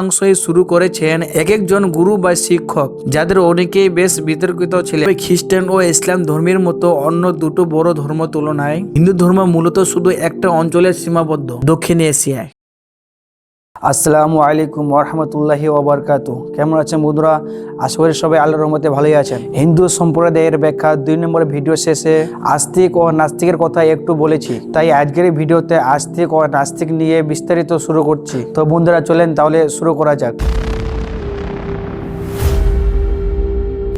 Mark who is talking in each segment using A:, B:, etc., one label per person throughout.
A: অংশই শুরু করেছেন এক একজন গুরু বা শিক্ষক, যাদের অনেকেই বেশ বিতর্কিত ছিলেন। খ্রিস্টান ও ইসলাম ধর্মের মতো অন্য দুটো বড় ধর্ম তুলনায় হিন্দু ধর্ম মূলত শুধু একটা অঞ্চলের সীমাবদ্ধ, দক্ষিণ এশিয়ায়।
B: আসসালামু আলাইকুম ওরহামতুল্লাহি ওবরকাতু। কেমন আছেন বন্ধুরা? আশা করি সবাই আল্লাহর রহমতে ভালোই আছেন। হিন্দু সম্প্রদায়ের ব্যাখ্যা 2 নম্বর ভিডিও শেষে আস্তিক ও নাস্তিকের কথা একটু বলেছি, তাই আজকের এই ভিডিওতে আস্তিক ও নাস্তিক নিয়ে বিস্তারিত শুরু করছি। তো বন্ধুরা চলেন তাহলে শুরু করা যাক।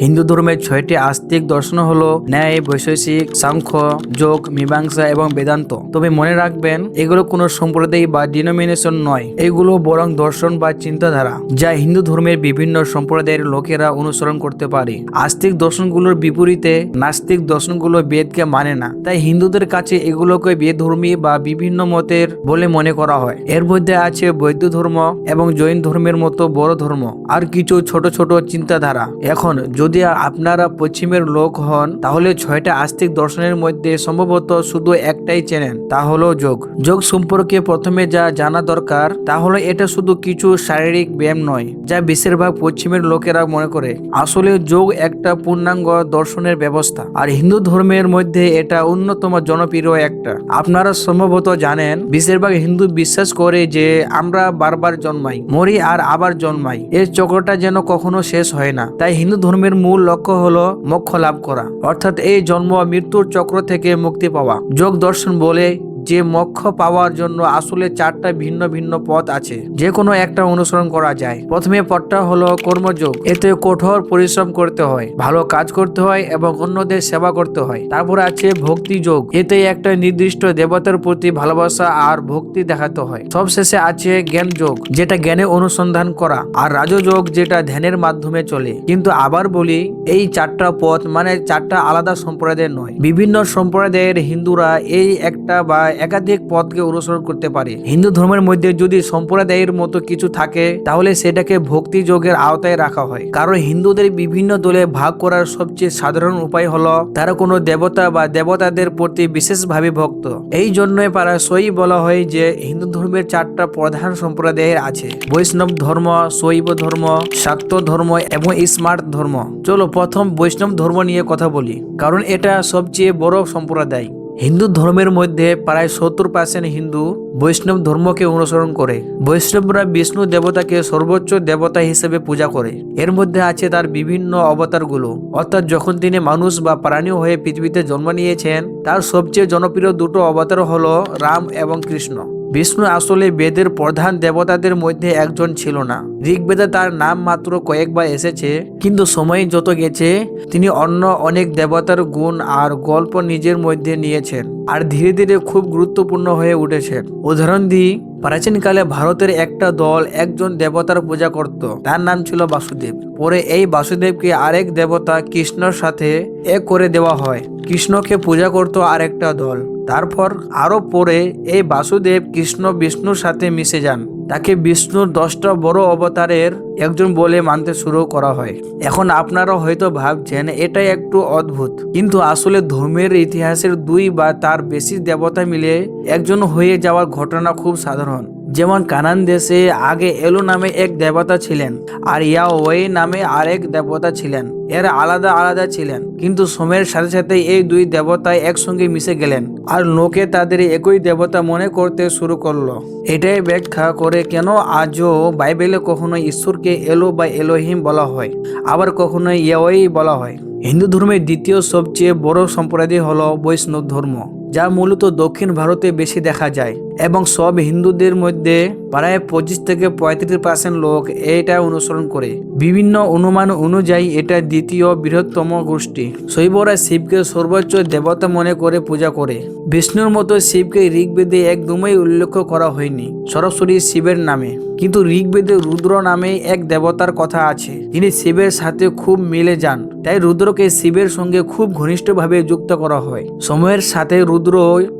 A: হিন্দু ধর্মের 6টি আস্তিক দর্শন হলো ন্যায়, বৈশেষিক, সাংখ্য, যোগ, মীমাংসা এবং বেদান্ত। তবে মনে রাখবেন, এগুলো কোনো সম্প্রদায় বা ডিনোমিনেশন নয়, এগুলো বরং দর্শন বা চিন্তাধারা, যা হিন্দু ধর্মের বিভিন্ন সম্প্রদায়ের লোকেরা অনুসরণ করতে পারে। আস্তিক দর্শনগুলোর বিপরীতে নাস্তিক দর্শনগুলো বেদকে মানে না, তাই হিন্দুদের কাছে এগুলোকে বেধর্মী বা বিভিন্ন মতের বলে মনে করা হয়। এর মধ্যে আছে বৌদ্ধ ধর্ম এবং জৈন ধর্মের মতো বড় ধর্ম, আর কিছু ছোট ছোট চিন্তাধারা। এখন যদি আপনারা পশ্চিমের লোক হন, তাহলে 6টা আস্তিক দর্শনের মধ্যে সম্ভবত শুধু একটাই চেনেন, তা হলো যোগ। যোগ সম্পর্কে প্রথমে যা জানা দরকার তা হলো এটা শুধু কিছু শারীরিক ব্যায়াম নয়, যা বেশিরভাগ পশ্চিমের লোকেরা মনে করে। আসলে যোগ একটা পূর্ণাঙ্গ দর্শনের ব্যবস্থা, আর হিন্দু ধর্মের মধ্যে এটা অন্যতম জনপ্রিয় একটা। আপনারা সম্ভবত জানেন, বেশিরভাগ হিন্দু বিশ্বাস করে যে আমরা বারবার জন্মাই, মরি আর আবার জন্মাই, এই চক্রটা যেন কখনো শেষ হয় না। তাই হিন্দু ধর্মের মূল লক্ষ্য হলো মোক্ষ লাভ করা, অর্থাৎ এই জন্ম মৃত্যুর চক্র থেকে মুক্তি পাওয়া। যোগ দর্শন বলে যে মোক্ষ পাওয়ার জন্য আসলে 4টা ভিন্ন ভিন্ন পথ আছে, যে কোনো একটা অনুসরণ করা যায়। প্রথমে পথটা হলো কর্মযোগ। এতে কঠোর পরিশ্রম করতে হয়, ভালো কাজ করতে হয় এবং অন্যদের সেবা করতে হয়। তারপর আছে ভক্তি যোগ। এতে একটা নির্দিষ্ট দেবতার প্রতি ভালোবাসা আর ভক্তি দেখাতে হয়। সবশেষে আছে জ্ঞান যোগ, যেটা জ্ঞানে অনুসন্ধান করা, আর রাজযোগ, যেটা ধ্যানের মাধ্যমে চলে। কিন্তু আবার বলি, এই 4টা পথ মানে 4টা আলাদা সম্প্রদায়ের নয়। বিভিন্ন সম্প্রদায়ের হিন্দুরা এই একটা বা একাধিক পথকে অনুসরণ করতে পারে। হিন্দু ধর্মের মধ্যে যদি সম্প্রদায়ের মতো কিছু থাকে, তাহলে সেটাকে ভক্তি যোগের আওতায় রাখা হয়। কারণ হিন্দুদের বিভিন্ন দলে ভাগ করার সবচেয়ে সাধারণ উপায় হলো তারা কোনো দেবতা বা দেবতাদের প্রতি বিশেষভাবে ভক্ত। এই জন্যই প্রায়শই বলা হয় যে হিন্দু ধর্মের 4টা প্রধান সম্প্রদায়ের আছে: বৈষ্ণব ধর্ম, শৈব ধর্ম, শাক্ত ধর্ম এবং স্মার্ত ধর্ম। চলো প্রথম বৈষ্ণব ধর্ম নিয়ে কথা বলি, কারণ এটা সবচেয়ে বড় সম্প্রদায়। হিন্দু ধর্মের মধ্যে প্রায় 70% হিন্দু বৈষ্ণব ধর্মকে অনুসরণ করে। বৈষ্ণবরা বিষ্ণু দেবতাকে সর্বোচ্চ দেবতা হিসেবে পূজা করে। এর মধ্যে আছে তার বিভিন্ন অবতারগুলো, অর্থাৎ যখন তিনি মানুষ বা প্রাণী হয়ে পৃথিবীতে জন্ম নিয়েছেন, তার সবচেয়ে জনপ্রিয় দুটো অবতার হলো রাম এবং কৃষ্ণ। বিষ্ণু আসলে বেদের প্রধান দেবতাদের মধ্যে একজন ছিল না। ঋগ্বেদে তার নাম মাত্র কয়েকবার এসেছে, কিন্তু সময় যত গেছে তিনি অন্য অনেক দেবতার গুণ আর গল্প নিজের মধ্যে নিয়েছেন, আর ধীরে ধীরে খুব গুরুত্বপূর্ণ হয়ে উঠেছেন। উদাহরণ দিই, প্রাচীনকালে ভারতের একটা দল একজন দেবতার পূজা করত, তার নাম ছিল বাসুদেব। পরে এই বাসুদেবকে আরেক দেবতা কৃষ্ণর সাথে এক করে দেওয়া হয়। কৃষ্ণকে পূজা করত আরেকটা দল। তারপর আরো পরে এই বাসুদেব কৃষ্ণ বিষ্ণুর সাথে মিশে যান। তাকে বিষ্ণুর 10টা বড় অবতারের একজন বলে মানতে শুরু করা হয়। এখন আপনারা হয়তো ভাবছেন এটাই একটু অদ্ভুত, কিন্তু আসলে ধর্মের ইতিহাসের 2 বা তার বেশি দেবতা মিলে একজন হয়ে যাওয়ার ঘটনা খুব সাধারণ। যেমন কানান দেশে আগে এলো নামে এক দেবতা ছিলেন, আর ইয়াহওয়ে নামে আরেক দেবতা ছিলেন। এরা আলাদা আলাদা ছিলেন, কিন্তু সময়ের সাথে সাথে এই 2 দেবতা একসঙ্গে মিশে গেলেন, আর লোকে তাদের একই দেবতা মনে করতে শুরু করলো। এটাই ব্যাখ্যা করে কেন আজও বাইবেলে কখনো ঈশ্বরকে এলো বা এলোহিম বলা হয়, আবার কখনো ইয়াহওয়ে বলা হয়। হিন্দু ধর্মের দ্বিতীয় সবচেয়ে বড় সম্প্রদায় হলো বৈষ্ণব ধর্ম, যা মূলত দক্ষিণ ভারতে বেশি দেখা যায়, এবং সব হিন্দুদের মধ্যে প্রায় 25 থেকে 35% লোক এটা অনুসরণ করে। বিভিন্ন অনুমান অনুযায়ী এটা দ্বিতীয় বৃহত্তম গোষ্ঠী। শৈবরা শিবকে সর্বোচ্চ দেবতা মনে করে পূজা করে। বিষ্ণুর মতো শিবকে ঋগ্বেদে একদমই উল্লেখ করা হয়নি সরাসরি শিবের নামে, কিন্তু ঋগ্বেদে রুদ্র নামে এক দেবতার কথা আছে, যিনি শিবের সাথে খুব মিলে যান। তাই রুদ্রকে শিবের সঙ্গে খুব ঘনিষ্ঠভাবে যুক্ত করা হয়। সময়ের সাথে রুদ্র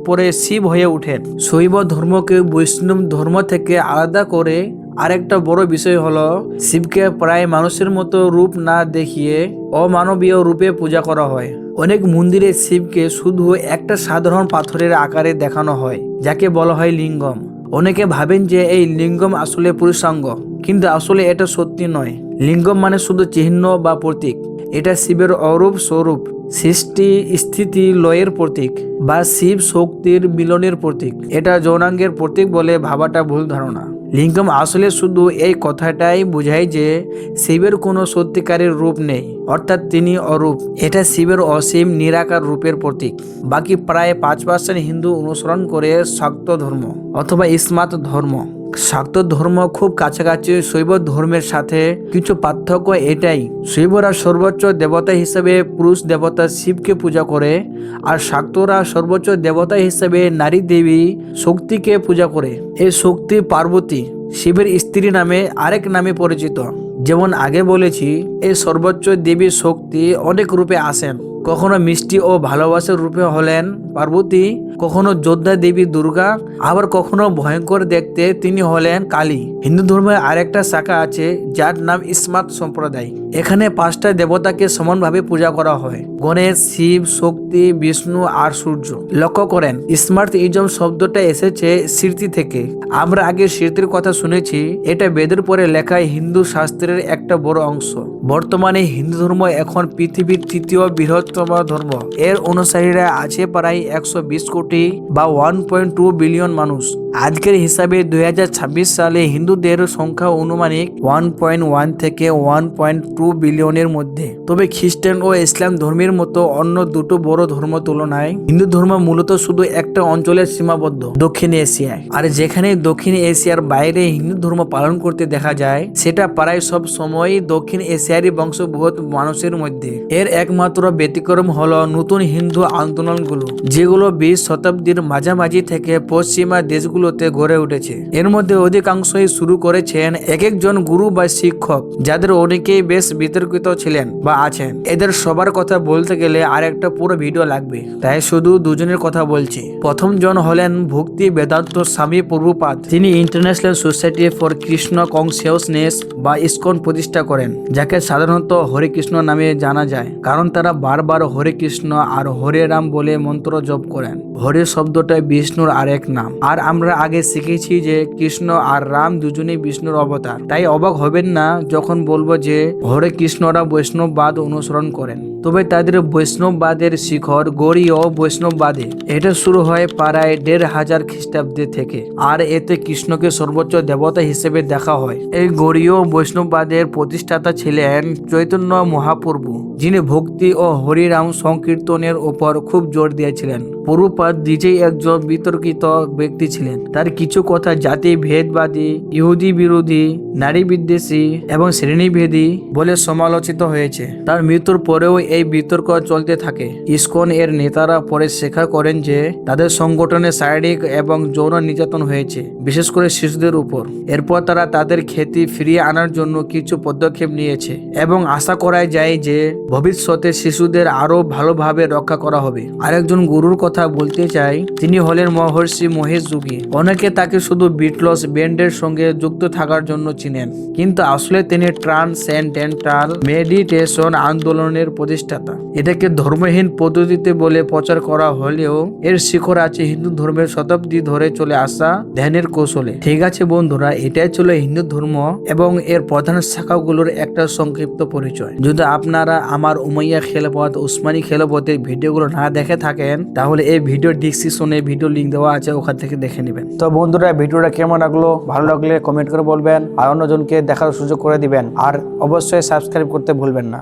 A: পরে শিব হয়ে ওঠেন। শৈব ধর্মকে বৈষ্ণব ধর্ম থেকে আলাদা করে আরেকটা বড় বিষয় হলো শিবকে প্রায় মানুষের মতো রূপ না দেখিয়ে অমানবীয় রূপে পূজা করা হয়। অনেক মন্দিরে শিবকে শুধু একটা সাধারণ পাথরের আকারে দেখানো হয়, যাকে বলা হয় লিঙ্গম। অনেকে ভাবেন যে এই লিঙ্গম আসলে পুরুষাঙ্গ, কিন্তু আসলে এটা সত্যি নয়। লিঙ্গম মানে শুধু চিহ্ন বা প্রতীক, এটা শিবের অরূপ স্বরূপ, সৃষ্টি স্থিতি লয়ের প্রতীক বা শিব শক্তির মিলনের প্রতীক। এটা যৌনাঙ্গের প্রতীক বলে ভাবাটা ভুল ধারণা। লিঙ্গম আসলে শুধু এই কথাটাই বোঝায় যে শিবের কোনো সত্যিকারের রূপ নেই, অর্থাৎ তিনি অরূপ। এটা শিবের অসীম নিরাকার রূপের প্রতীক। বাকি প্রায় 5% হিন্দু অনুসরণ করে শাক্ত ধর্ম অথবা ইসমাত ধর্ম। শাক্ত ধর্ম খুব কাছাকাছি শৈব ধর্মের সাথে, কিছু পার্থক্য এটাই, শৈবরা সর্বোচ্চ দেবতা হিসেবে পুরুষ দেবতা শিবকে পূজা করে, আর শাক্তরা সর্বোচ্চ দেবতা হিসেবে নারী দেবী শক্তিকে পূজা করে। এই শক্তি পার্বতী, শিবের স্ত্রী নামে আরেক নামে পরিচিত। যেমন আগে বলেছি, এই সর্বোচ্চ দেবী শক্তি অনেক রূপে আসেন। কখনো মিষ্টি ও ভালোবাসার রূপে হলেন পার্বতী, কখনো যোদ্ধা দেবী দুর্গা, আবার কখনো ভয়ঙ্কর দেখতে তিনি হলেন কালী। হিন্দু ধর্মের আরেকটা শাখা আছে যার নাম ইসমাত সম্প্রদায়। এখানে 5টা দেবতাকে সমানভাবে পূজা করা হয়: গণেশ, শিব, শক্তি, বিষ্ণু আর সূর্য। লক্ষ্য করেন, স্মার্ট ইজম শব্দটা এসেছে স্মৃতি থেকে। আমরা আগে স্মৃতির কথা শুনেছি, এটা বেদের পরে লেখা হিন্দু শাস্ত্রের একটা বড় অংশ। বর্তমানে হিন্দু ধর্ম এখন পৃথিবীর 3য় বৃহত্তম ধর্ম। এর অনুসারীরা আছে প্রায় 120 কোটি বা 1.2 বিলিয়ন মানুষ। আজকের হিসাবে 2026 সালে হিন্দুদের সংখ্যা অনুমানিক 1.1 থেকে 1.2 বিলিয়নের মধ্যে। তবে খ্রিস্টান ও ইসলাম ধর্মের মতো অন্য দুটো বড় ধর্ম তুলনায় হিন্দু ধর্ম মূলত শুধু একটা অঞ্চলের সীমাবদ্ধ, দক্ষিণ এশিয়ায়। আর যেখানে দক্ষিণ এশিয়ার বাইরে হিন্দু ধর্ম পালন করতে দেখা যায়, সেটা প্রায় সব সময়ই দক্ষিণ এশিয়ারই বংশোদ্ভূত মানুষের মধ্যে। এর একমাত্র ব্যতিক্রম হলো নতুন হিন্দু আন্দোলনগুলো, যেগুলো 20 শতাব্দীর মাঝামাঝি থেকে পশ্চিমা দেশগুলোতে গড়ে উঠেছে। এর মধ্যে অধিকাংশই শুরু করেছেন এক একজন গুরু বা শিক্ষক, যাদের অনেকেই বেশ বিতর্কিত ছিলেন বা আছেন। এদের সবার কথা বলতে গেলে আর একটা পুরো ভিডিও লাগবে, তাই শুধু দুজনের কথা বলছি। প্রথম জন হলেন ভক্তি বেদান্ত স্বামী প্রভুপাদ। তিনি international society for Krishna consciousness বা ইসকন প্রতিষ্ঠা করেন, যাকে সাধারণত হরে কৃষ্ণ নামে জানা যায়, কারণ তারা বারবার হরে কৃষ্ণ আর হরে রাম বলে মন্ত্র জপ করেন। হরে শব্দটা বিষ্ণুর আরেক নাম। আর আমরা আগে শিখেছি যে কৃষ্ণ আর রাম দুজনেই বিষ্ণুর অবতার। তাই অবাক হবেন না যখন বলবো যে হরে কৃষ্ণরা বৈষ্ণববাদ অনুসরণ করেন। তবে তাদের বৈষ্ণববাদের শিখর গৌড়ীয় বৈষ্ণববাদে। এটা শুরু হয় প্রায় 1500 খ্রিস্টাব্দে থেকে, আর এতে কৃষ্ণকে সর্বোচ্চ দেবতা হিসেবে দেখা হয়। এই গৌড়ীয় বৈষ্ণববাদের প্রতিষ্ঠাতা ছিলেন চৈতন্য মহাপ্রভু, যিনি ভক্তি ও হরিরাম সংকীর্তনের উপর খুব জোর দিয়েছিলেন। প্রভুপাদ নিজেই একজন বিতর্কিত ব্যক্তি ছিলেন। তার কিছু কথা জাতি ভেদবাদী, ইহুদি বিরোধী, নারী বিদ্বেষী এবং শ্রেণীভেদী বলে সমালোচিত হয়েছে। তার মৃত্যুর পরেও এই বিতর্ক চলতে থাকে। ইসকন এর নেতারা পরে স্বীকার করেন যে তাদের সংগঠনে শারীরিক এবং যৌন নির্যাতন হয়েছে, বিশেষ করে শিশুদের উপর। এরপর তারা তাদের খ্যাতি ফিরিয়ে আনার জন্য কিছু পদক্ষেপ নিয়েছে এবং আশা করা যায় যে ভবিষ্যতে শিশুদের আরো ভালোভাবে রক্ষা করা হবে। আরেকজন গুরুর কথা বলতে চাই, তিনি হলেন মহর্ষি মহেশ যোগী। অনেকে তাকে শুধু বিটলস ব্যান্ডের সঙ্গে যুক্ত থাকার জন্য চিনেন, কিন্তু আসলে তিনি ট্রান্সেন্ডেন্টাল মেডিটেশন আন্দোলনের প্রতিষ্ঠাতা। এটাকে ধর্মহীন পদ্ধতিতে বলে প্রচার করা হলেও এর শিখর আছে হিন্দু ধর্মের শতাব্দী ধরে চলে আসা ধ্যানের কৌশলে। ঠিক আছে বন্ধুরা, এটাই ছিল হিন্দু ধর্ম এবং এর প্রধান শাখাগুলোর একটা সংক্ষিপ্ত পরিচয়। যদি আপনারা আমার উমাইয়া খেলাপথ, উসমানী খেলাপথের ভিডিওগুলো না দেখে থাকেন, তাহলে এই ভিডিও ডিসক্রিপশনে ভিডিও লিঙ্ক দেওয়া আছে, ওখান থেকে দেখে নেবেন। তো বন্ধুরা, ভিডিওটা কেমন লাগলো, ভালো লাগলে কমেন্ট করে বলবেন আর অন্যজনকে দেখার সুযোগ করে দিবেন। আর অবশ্যই সাবস্ক্রাইব করতে ভুলবেন না।